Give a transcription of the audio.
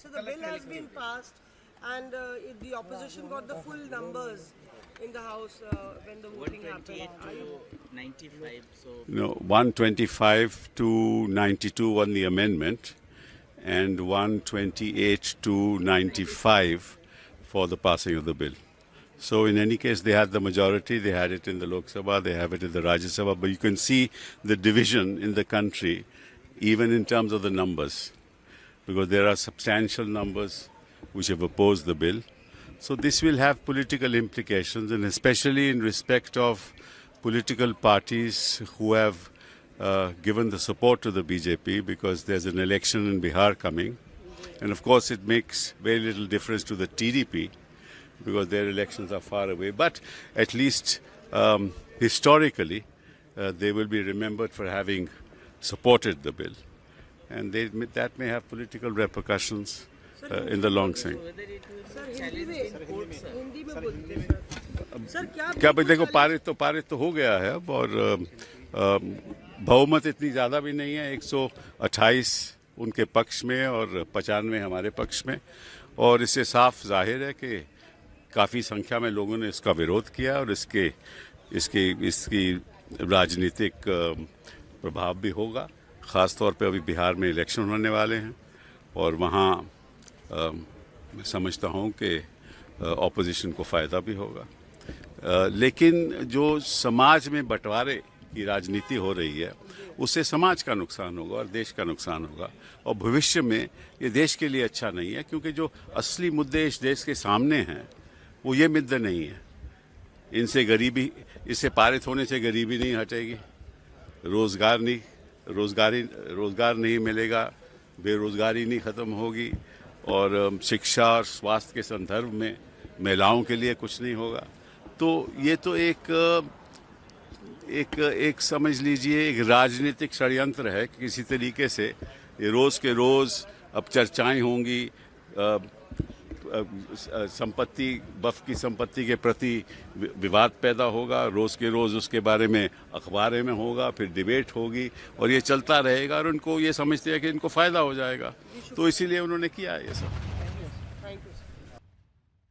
So the bill has been passed, and the opposition got the full numbers in the House when the voting happened. 125, so... No, 125 to 92 on the amendment, and 128 to 95 for the passing of the bill. So in any case, they had the majority. They had it in the Lok Sabha, they have it in the Rajya Sabha. But you can see the division in the country, even in terms of the numbers, because there are substantial numbers which have opposed the bill. So this will have political implications, and especially in respect of political parties who have given the support to the BJP, because there's an election in Bihar coming. And of course, it makes very little difference to the TDP, because their elections are far away. But at least historically, they will be remembered for having supported the bill. And that may have political repercussions in the long run. क्या भाई देखो, पारित तो हो गया है अब, और बहुमत इतनी ज़्यादा भी नहीं है, 128 उनके पक्ष में और 95 हमारे पक्ष में, और इससे साफ जाहिर है कि काफ़ी संख्या में लोगों ने इसका विरोध किया, और इसकी राजनीतिक प्रभाव भी होगा। ख़ास तौर पे अभी बिहार में इलेक्शन होने वाले हैं, और वहाँ मैं समझता हूँ कि ऑपोजिशन को फ़ायदा भी होगा। लेकिन जो समाज में बंटवारे की राजनीति हो रही है, उससे समाज का नुकसान होगा और देश का नुकसान होगा, और भविष्य में ये देश के लिए अच्छा नहीं है, क्योंकि जो असली मुद्दे इस देश के सामने हैं वो ये मुद्दे नहीं है। इससे पारित होने से गरीबी नहीं हटेगी, रोजगार नहीं मिलेगा, बेरोजगारी नहीं ख़त्म होगी, और शिक्षा और स्वास्थ्य के संदर्भ में महिलाओं के लिए कुछ नहीं होगा। तो ये तो एक समझ लीजिए एक राजनीतिक षड्यंत्र है कि किसी तरीके से ये रोज़ के रोज़ अब चर्चाएं होंगी, वक्फ की संपत्ति के प्रति विवाद पैदा होगा, रोज़ के रोज़ उसके बारे में अखबार में होगा, फिर डिबेट होगी, और ये चलता रहेगा, और उनको ये समझते हैं कि इनको फ़ायदा हो जाएगा, तो इसीलिए उन्होंने किया है ये सब।